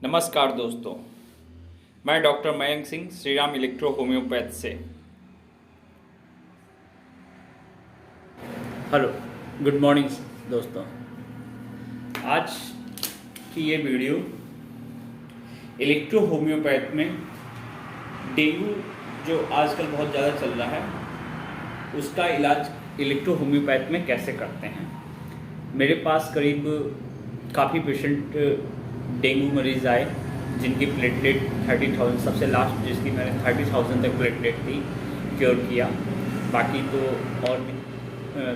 नमस्कार दोस्तों, मैं doctor Mayank Singh Shriram electro homeopath से। हेलो, गुड मॉर्निंग दोस्तों। आज की ये वीडियो इलेक्ट्रो होम्योपैथ में डेंगू जो आजकल बहुत ज़्यादा चल रहा है उसका इलाज इलेक्ट्रो होम्योपैथ में कैसे करते हैं। मेरे पास करीब काफ़ी पेशेंट डेंगू मरीज़ आए जिनकी प्लेटलेट 30,000, सबसे लास्ट जिसकी मैंने 30,000 तक प्लेटलेट थी, क्योर किया। बाकी तो और भी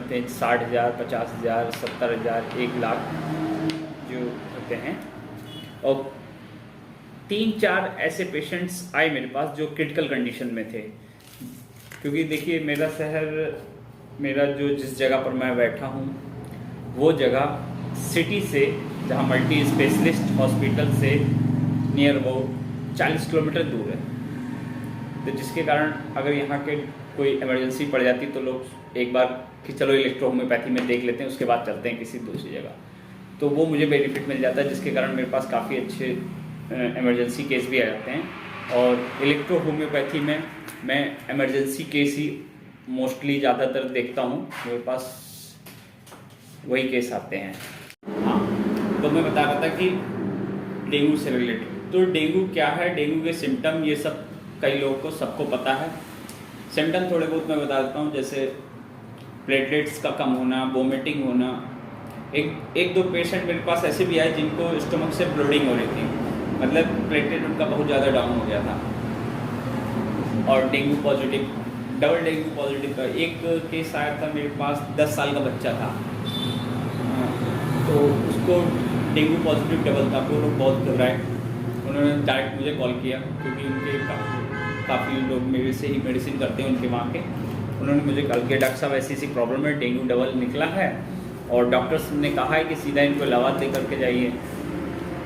थे 60,000, 50,000, 70,000, 1,00,000 जो होते हैं। और 3-4 ऐसे पेशेंट्स आए मेरे पास जो क्रिटिकल कंडीशन में थे, क्योंकि देखिए मेरा जो जिस जगह पर मैं बैठा हूँ वो जगह सिटी से, जहाँ मल्टी स्पेशलिस्ट हॉस्पिटल से नियर अबाउट 40 किलोमीटर दूर है। तो जिसके कारण अगर यहाँ के कोई इमरजेंसी पड़ जाती तो लोग एक बार कि चलो इलेक्ट्रो होम्योपैथी में देख लेते हैं, उसके बाद चलते हैं किसी दूसरी जगह, तो वो मुझे बेनिफिट मिल जाता है, जिसके कारण मेरे पास काफ़ी अच्छे इमरजेंसी केस भी आ जाते हैं। और इलेक्ट्रो होम्योपैथी में मैं इमरजेंसी केस ही मोस्टली ज़्यादातर देखता हूँ, मेरे पास वही केस आते हैं। हाँ, तो मैं बता रहा था कि डेंगू से रिलेटेड, तो डेंगू क्या है, डेंगू के सिम्टम ये सब कई लोगों को सबको पता है। सिम्टम थोड़े बहुत मैं बता देता हूँ, जैसे प्लेटलेट्स का कम होना, वोमिटिंग होना। एक दो पेशेंट मेरे पास ऐसे भी आए जिनको स्टमक से ब्लीडिंग हो रही थी, मतलब प्लेटलेट उनका बहुत ज़्यादा डाउन हो गया था। और dengue positive, double dengue positive का एक केस आया था मेरे पास, 10 साल का बच्चा था, तो उसको डेंगू पॉजिटिव डबल था। वो लोग बहुत घबराए, उन्होंने डायरेक्ट मुझे कॉल किया, क्योंकि उनके काफ़ी लोग मेरे से ही मेडिसिन करते हैं उनके वहाँ के। उन्होंने मुझे कॉल किया, डॉक्टर साहब ऐसी ऐसी प्रॉब्लम है, डेंगू डबल निकला है और डॉक्टर्स ने कहा है कि सीधा इनको लवाद दे करके जाइए।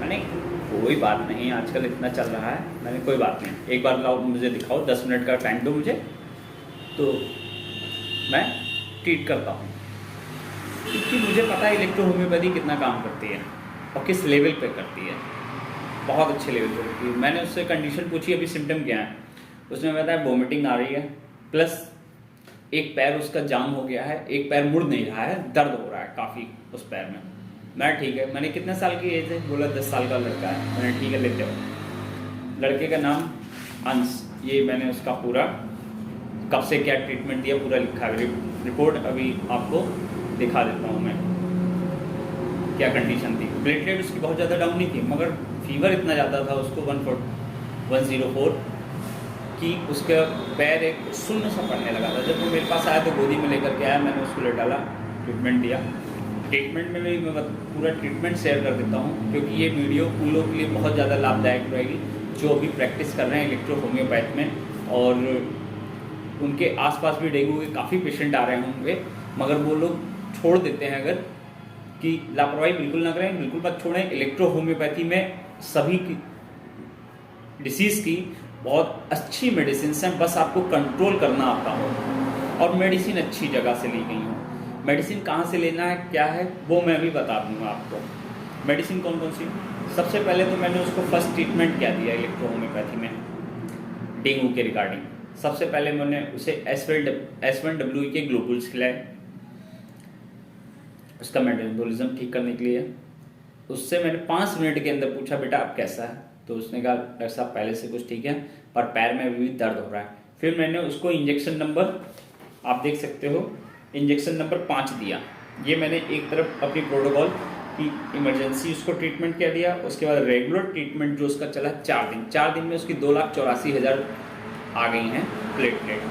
मैंने कोई बात नहीं, आजकल इतना चल रहा है, मैंने कोई बात नहीं, एक बार लाओ मुझे दिखाओ, 10 मिनट का टाइम दो मुझे, तो मैं ट्रीट करता हूँ। क्योंकि मुझे पता है इलेक्ट्रो होम्योपैथी कितना काम करती है और किस लेवल पे करती है, बहुत अच्छे लेवल पे करती है। मैंने उससे कंडीशन पूछी अभी सिम्टम क्या है, उसने बताया वोमिटिंग आ रही है, प्लस एक पैर उसका जाम हो गया है, एक पैर मुड़ नहीं रहा है, दर्द हो रहा है काफ़ी उस पैर में। मैं ठीक है, मैंने कितने साल की एज है, बोला 10 साल का लड़का है। मैंने ठीक है लेते हो। लड़के का नाम अंश, ये मैंने उसका पूरा कब से क्या ट्रीटमेंट दिया पूरा लिखा है, रिपोर्ट अभी आपको दिखा देता हूँ मैं क्या कंडीशन थी। प्लेटलेट उसकी बहुत ज़्यादा डाउन नहीं थी, मगर फीवर इतना ज़्यादा था उसको 104 कि उसका पैर एक शून्य सा पड़ने लगा था। जब वो मेरे पास आया तो गोदी में लेकर के आया, मैंने उसको ले डाला, ट्रीटमेंट दिया। ट्रीटमेंट में भी मैं पूरा ट्रीटमेंट शेयर कर देता हूँ, क्योंकि ये वीडियो उन लोगों के लिए बहुत ज़्यादा लाभदायक रहेगी जो अभी प्रैक्टिस कर रहे हैं इलेक्ट्रो होम्योपैथ में, और उनके आसपास भी डेंगू के काफ़ी पेशेंट आ रहे होंगे, मगर वो लोग छोड़ देते हैं। अगर कि लापरवाही बिल्कुल ना करें, बिल्कुल मत छोड़ें। इलेक्ट्रो होम्योपैथी में सभी की डिसीज़ की बहुत अच्छी मेडिसिन हैं, बस आपको कंट्रोल करना आता हो और मेडिसिन अच्छी जगह से ली गई हो। मेडिसिन कहाँ से लेना है क्या है वो मैं भी बता दूंगा आपको। मेडिसिन कौन कौन सी, सबसे पहले तो मैंने उसको फर्स्ट ट्रीटमेंट क्या दिया इलेक्ट्रो होम्योपैथी में डेंगू के रिगार्डिंग। सबसे पहले मैंने उसे S1W के ग्लोबुल्स खिलाए, उसका मेटाबॉलिज्म ठीक करने के लिए। उससे मैंने 5 मिनट के अंदर पूछा, बेटा आप कैसा है, तो उसने कहा डॉक्टर साहब पहले से कुछ ठीक है पर पैर में अभी भी दर्द हो रहा है। फिर मैंने उसको इंजेक्शन नंबर, आप देख सकते हो, इंजेक्शन नंबर 5 दिया। ये मैंने एक तरफ अपनी प्रोटोकॉल की इमरजेंसी उसको ट्रीटमेंट क्या दिया, उसके बाद रेगुलर ट्रीटमेंट जो उसका चला 4 दिन में उसकी 2,84,000 आ गई हैं प्लेटलेट।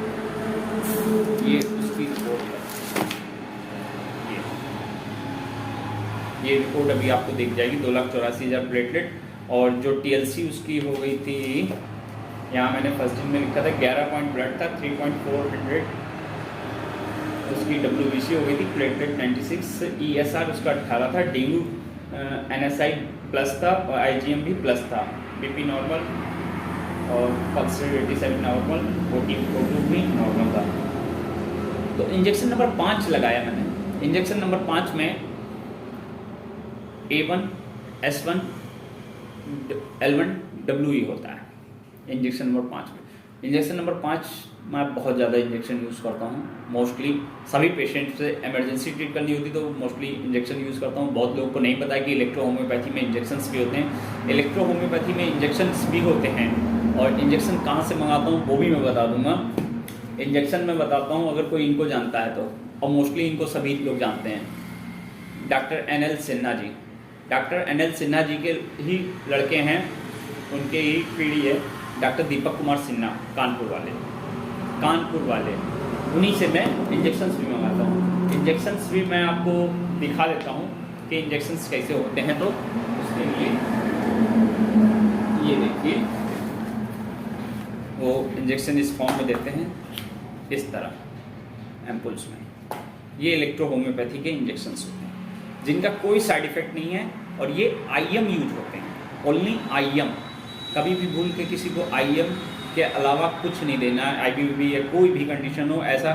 ये उसकी रिपोर्ट है, ये रिपोर्ट अभी आपको दिख जाएगी, 2,84,000 प्लेटलेट। और जो TLC उसकी हो गई थी, यहाँ मैंने फर्स्ट दिन में लिखा था 11 पॉइंट ब्लड था, 3.400 उसकी WBC हो गई थी, प्लेटलेट 96, ESR उसका 18 था, डेंगू NSI प्लस था और IgM भी प्लस था, BP नॉर्मल और पल्स रेट 87 नॉर्मल, O2 भी नॉर्मल था। तो इंजेक्शन नंबर 5 लगाया मैंने। इंजेक्शन नंबर 5 में A1, S1 L1WE होता है इंजेक्शन नंबर 5 में। इंजेक्शन नंबर 5 मैं बहुत ज़्यादा इंजेक्शन यूज़ करता हूँ। मोस्टली सभी पेशेंट से इमरजेंसी ट्रीट करनी होती तो मोस्टली इंजेक्शन यूज़ करता हूँ। बहुत लोगों को नहीं पता है कि इलेक्ट्रो होम्योपैथी में इंजेक्शंस भी होते हैं। इलेक्ट्रो होम्योपैथी में इंजेक्शंस भी होते हैं और इंजेक्शन कहाँ से मंगाता हूँ वो भी मैं बता दूंगा। इंजेक्शन में बताता हूँ अगर कोई इनको जानता है तो, और मोस्टली इनको सभी लोग जानते हैं। Doctor NL Sinha ji, doctor NL Sinha ji के ही लड़के हैं, उनके ही पीढ़ी है डॉक्टर दीपक कुमार सिन्हा, कानपुर वाले, उन्हीं से मैं इंजेक्शंस भी मंगाता हूँ। इंजेक्शंस भी मैं आपको दिखा देता हूँ कि इंजेक्शंस कैसे होते हैं। तो उसके लिए ये देखिए, वो इंजेक्शन इस फॉर्म में देते हैं, इस तरह एम्पुल्स में। ये इलेक्ट्रो होम्योपैथी के इंजेक्शंस होते हैं जिनका कोई साइड इफेक्ट नहीं है और ये IM यूज होते हैं, ओनली IM। कभी भी भूल के किसी को IM के अलावा कुछ नहीं देना है। IBB या कोई भी कंडीशन हो, ऐसा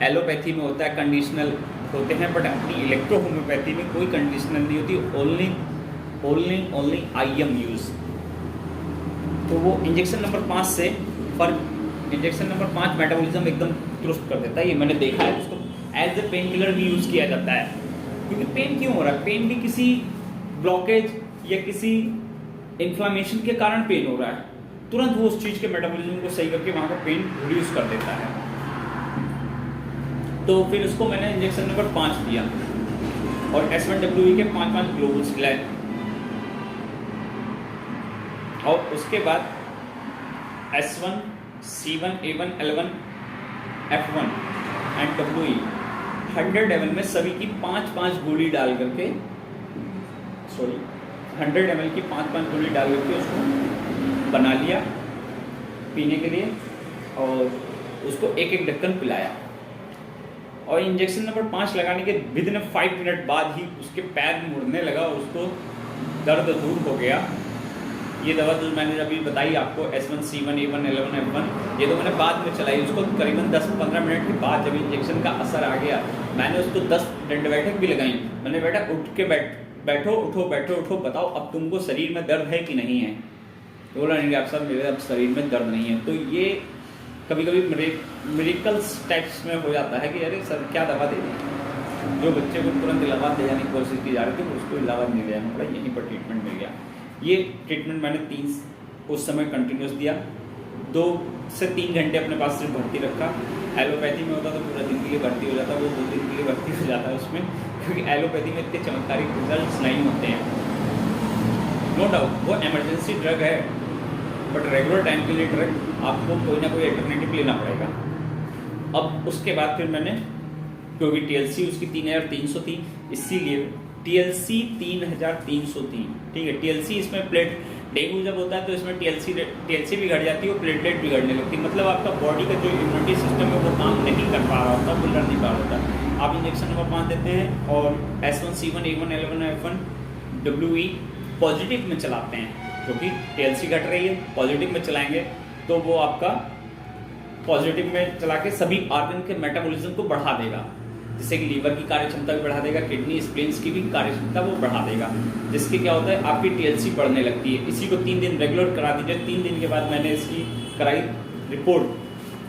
एलोपैथी में होता है, कंडीशनल होते हैं, बट अपनी इलेक्ट्रो होम्योपैथी में कोई कंडीशनल नहीं होती, ओनली IM यूज। तो वो इंजेक्शन नंबर 5 से इंजेक्शन नंबर 5 मेटाबॉलिज्म एकदम दुरुस्त कर देता है। ये मैंने देखा है, उसको एज ए पेन किलर भी यूज़ किया जाता है। क्योंकि पेन क्यों हो रहा है? पेन भी किसी ब्लॉकेज या किसी इन्फ्लामेशन के कारण पेन हो रहा है, तुरंत वो उस चीज़ के मेटाबॉलिज्म को सही करके वहाँ का पेन रिड्यूस कर देता है। तो फिर उसको मैंने इंजेक्शन नंबर 5 दिया और S1WE के 5 ग्लोबुल्स खिलाए। और उसके बाद S1, C1, A1, L1, F1 and WE 100 ml में सभी की 5 गोली डाल करके, 100 ml की 5 गोली डाल करके उसको बना लिया पीने के लिए और उसको एक ढक्कन पिलाया। और इंजेक्शन नंबर 5 लगाने के विदिन 5 मिनट बाद ही उसके पैर मुड़ने लगा, उसको दर्द दूर हो गया। ये दवा जो मैंने अभी बताई आपको S1, C1, A1, L1, F1, ये तो मैंने बाद में चलाई। उसको करीबन 10-15 मिनट के बाद जब इंजेक्शन का असर आ गया, मैंने उसको 10 दंड बैठक भी लगाई। मैंने बेटा उठ के बैठो, उठो, बताओ अब तुमको शरीर में दर्द है कि नहीं है? तो बोला नहीं डॉक्टर साहब, मेरे अब शरीर में दर्द नहीं है। तो ये कभी कभी मेडिकल्स टाइप्स में हो जाता है कि अरे सर क्या दवा दे दें। जो बच्चे को तुरंत इलाहाबाद ले जाने की कोशिश की जा रही थी, उसको इलाहाबाद नहीं ले जाना पड़ा, यहीं पर ट्रीटमेंट मिल गया। ये ट्रीटमेंट मैंने 3 उस समय कंटिन्यूस दिया, 2 से 3 घंटे अपने पास सिर्फ भर्ती रखा। एलोपैथी में होता तो पूरा दिन के लिए भर्ती हो जाता, वो 2 दिन के लिए भर्ती हो जाता है उसमें, क्योंकि एलोपैथी में इतने चमत्कारी रिजल्ट नहीं होते हैं। नो डाउट वो इमरजेंसी ड्रग है, बट रेगुलर टाइम के लिए ड्रग आपको कोई ना कोई अल्टरनेटिव लेना पड़ेगा। अब उसके बाद फिर मैंने, क्योंकि TLC उसकी 3300 थी, इसीलिए TLC 3303, ठीक है। TLC इसमें प्लेट, डेंगू जब होता है तो इसमें TLC भी घट जाती है और प्लेटलेट भी घटने लगती है। मतलब आपका बॉडी का जो इम्यूनिटी सिस्टम है वो काम नहीं कर पा रहा होता, बुलर नहीं पा रहा होता। आप इंजेक्शन नंबर 5 देते हैं और S1, C1, A1, L1, F1, WE positive में चलाते हैं, क्योंकि TLC घट रही है, पॉजिटिव में चलाएंगे तो वो आपका पॉजिटिव में चला के सभी ऑर्गन के मेटाबॉलिज्म को बढ़ा देगा, जिससे कि लीवर की कार्यक्षमता भी बढ़ा देगा, किडनी स्प्लेन्स की भी कार्यक्षमता वो बढ़ा देगा, जिसके क्या होता है आपकी TLC बढ़ने लगती है। इसी को 3 दिन रेगुलर करा दीजिए। 3 दिन के बाद मैंने इसकी कराई रिपोर्ट।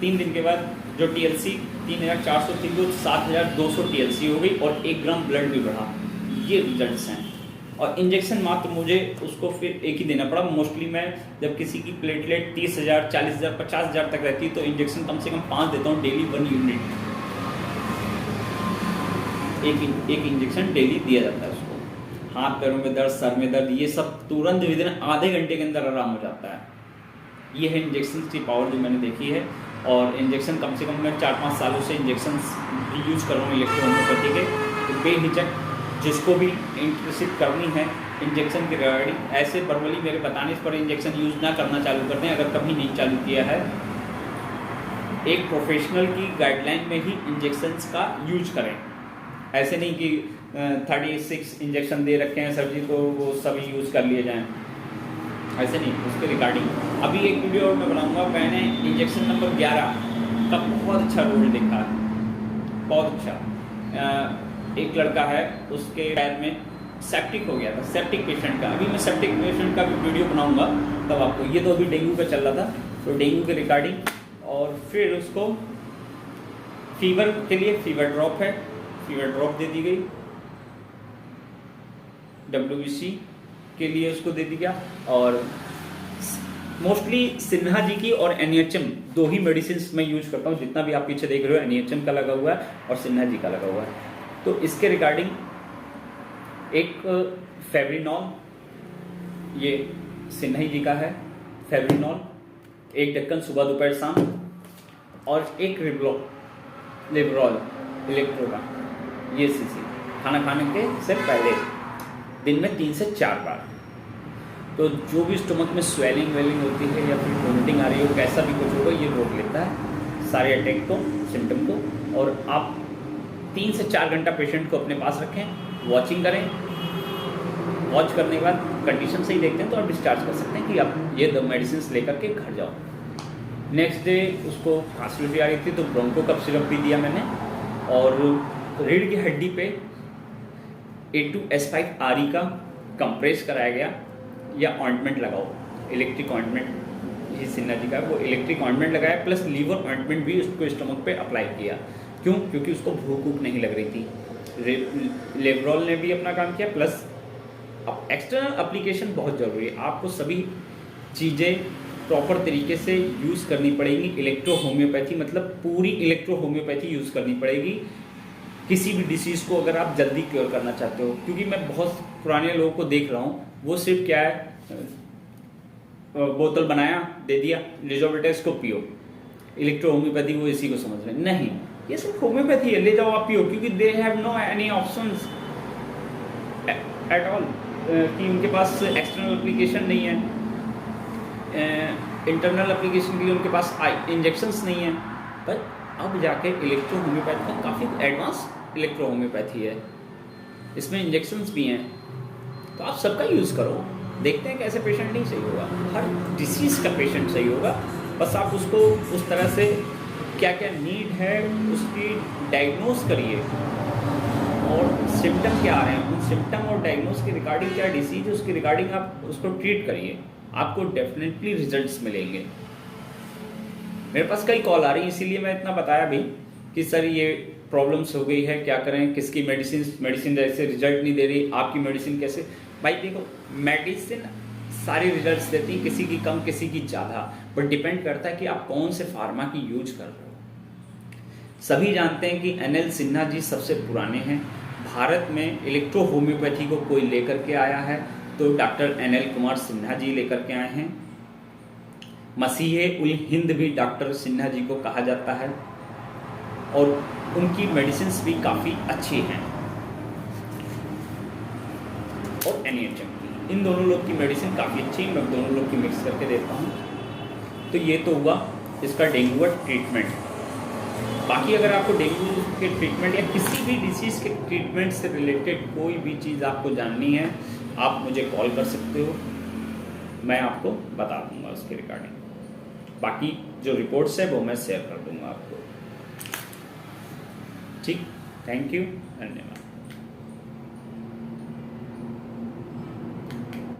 3 दिन के बाद जो TLC 3400 थी वो 7200 TLC हो गई और 1 ग्राम ब्लड भी बढ़ा। ये रिजल्ट्स हैं। और इंजेक्शन मात्र मुझे उसको फिर एक ही देना पड़ा। मोस्टली मैं जब किसी की प्लेटलेट 30,000, 40,000, 50,000 तक रहती है तो इंजेक्शन कम से कम 5 देता हूँ डेली, 1 यूनिट, एक इंजेक्शन डेली दिया जाता है उसको। हाथ पैरों में दर्द, सर में दर्द, ये सब तुरंत विदिन आधे घंटे के अंदर आराम हो जाता है। ये है इंजेक्शन की पावर जो मैंने देखी है। और इंजेक्शन कम से कम मैं 4-5 सालों से इंजेक्शन यूज़ कर रहा हूँ इलेक्ट्रो होम्योपैथी के। तो बेहिचक जिसको भी इंटरेस्ट करनी है इंजेक्शन की रिगार्डिंग, ऐसे बर्बली मेरे बताने पर इंजेक्शन यूज़ ना करना चालू करते हैं। अगर कभी नहीं चालू किया है, एक प्रोफेशनल की गाइडलाइन में ही इंजेक्शंस का यूज करें। ऐसे नहीं कि 36 इंजेक्शन दे रखे हैं सर जी तो वो सभी यूज़ कर लिए जाएं, ऐसे नहीं। उसके रिगार्डिंग अभी एक वीडियो और मैं बनाऊंगा। मैंने इंजेक्शन नंबर 11 का बहुत अच्छा रोल देखा है, बहुत अच्छा। एक लड़का है, उसके पैर में सेप्टिक हो गया था, सेप्टिक पेशेंट का। अभी मैं सेप्टिक पेशेंट का भी वीडियो बनाऊंगा तब आपको। ये तो अभी डेंगू का चल रहा था, तो डेंगू के रिगार्डिंग। और फिर उसको फीवर के लिए फीवर ड्रॉप है, फीवर ड्रॉप दे दी गई। WBC के लिए उसको दे दी गया। और मोस्टली सिन्हा जी की और NHM 2 ही मेडिसिन मैं यूज करता हूँ। जितना भी आप पीछे देख रहे हो NHM का लगा हुआ है और सिन्हा जी का लगा हुआ है। तो इसके रिगार्डिंग एक फेब्रिनॉल, ये सिन्हा जी का है फेब्रिनॉल, 1 ढक्कन सुबह दोपहर शाम, और एक लिब्रॉल इलेक्ट्रो का, ये सीसी खाना खाने के से पहले दिन में 3 से 4 बार। तो जो भी स्टमक में स्वेलिंग वेलिंग होती है या फिर वोमिटिंग आ रही हो, कैसा भी कुछ होगा, ये रोक लेता है सारे अटैक को, सिम्टम को। और आप 3 से 4 घंटा पेशेंट को अपने पास रखें, वॉचिंग करें। वॉच करने के बाद कंडीशन सही देखते हैं तो आप डिस्चार्ज कर सकते हैं कि आप ये 2 मेडिसिन लेकर के घर जाओ। नेक्स्ट डे उसको खांसी उल्टी आ रही थी तो ब्रोंको कफ सिरप भी दिया मैंने। और रीढ़ की हड्डी पे A2S5 RE का कंप्रेस कराया गया, या ऑइंटमेंट लगाओ, इलेक्ट्रिक ऑइंटमेंट, ये सिन्हा जी का, वो इलेक्ट्रिक ऑइंटमेंट लगाया, प्लस लीवर ऑइंटमेंट भी उसको स्टमक पे अप्लाई किया। क्यों? क्योंकि उसको भूख वूख नहीं लग रही थी। लेब्रॉल ने भी अपना काम किया, प्लस अब एक्सटर्नल एप्लीकेशन बहुत ज़रूरी है। आपको सभी चीज़ें प्रॉपर तरीके से यूज़ करनी पड़ेगी। इलेक्ट्रो होम्योपैथी मतलब पूरी इलेक्ट्रो होम्योपैथी यूज़ करनी पड़ेगी किसी भी डिसीज़ को अगर आप जल्दी क्योर करना चाहते हो। क्योंकि मैं बहुत पुराने लोगों को देख रहा हूँ, वो सिर्फ क्या है, बोतल बनाया दे दिया, ले जाओ बेटा इसको पियो, इलेक्ट्रो होम्योपैथी वो इसी को समझ रहे हैं। नहीं, ये सिर्फ होम्योपैथी है, ले जाओ आप पियो, क्योंकि they have no any options at all, कि उनके पास एक्सटर्नल एप्लीकेशन नहीं है, इंटरनल एप्लीकेशन के लिए उनके पास इंजेक्शंस नहीं है। पर अब जाके इलेक्ट्रो होम्योपैथी का काफ़ी एडवांस इलेक्ट्रो होम्योपैथी है, इसमें इंजेक्शंस भी हैं। तो आप सबका यूज़ करो, देखते हैं कैसे पेशेंट नहीं सही होगा। हर डिसीज़ का पेशेंट सही होगा, बस आप उसको उस तरह से क्या क्या नीड है उसकी डायग्नोज करिए, और सिम्टम क्या आ रहे हैं, उन सिम्टम और डायग्नोज के रिगार्डिंग क्या डिसीज है उसके रिगार्डिंग आप उसको ट्रीट करिए, आपको डेफिनेटली रिजल्ट्स मिलेंगे। मेरे पास कई कॉल आ रही है, इसीलिए मैं इतना बताया भी कि सर ये प्रॉब्लम्स हो गई है, क्या करें, किसकी मेडिसिन जैसे रिजल्ट नहीं दे रही, आपकी मेडिसिन कैसे। भाई देखो, मेडिसिन सारी रिजल्ट्स देती हैं, किसी की कम किसी की ज़्यादा, बट डिपेंड करता है कि आप कौन से फार्मा की यूज कर रहे हो। सभी जानते हैं कि NL सिन्हा जी सबसे पुराने हैं। भारत में इलेक्ट्रो होम्योपैथी को कोई लेकर के आया है तो डॉक्टर NL कुमार सिन्हा जी लेकर के आए हैं। मसीहे उल हिंद भी डॉक्टर सिन्हा जी को कहा जाता है, और उनकी मेडिसिन्स भी काफ़ी अच्छी हैं। और NHM की, इन दोनों लोग की मेडिसिन काफ़ी अच्छी, मैं दोनों लोग की मिक्स करके देता हूँ। तो ये तो हुआ इसका डेंगू का ट्रीटमेंट। बाकी अगर आपको डेंगू के ट्रीटमेंट या किसी भी डिसीज़ के ट्रीटमेंट से रिलेटेड कोई भी चीज़ आपको जाननी है, आप मुझे कॉल कर सकते हो, मैं आपको बता दूंगा उसके रिगार्डिंग। बाकी जो रिपोर्ट्स है वो मैं शेयर कर दूंगा आपको। ठीक, थैंक यू, धन्यवाद।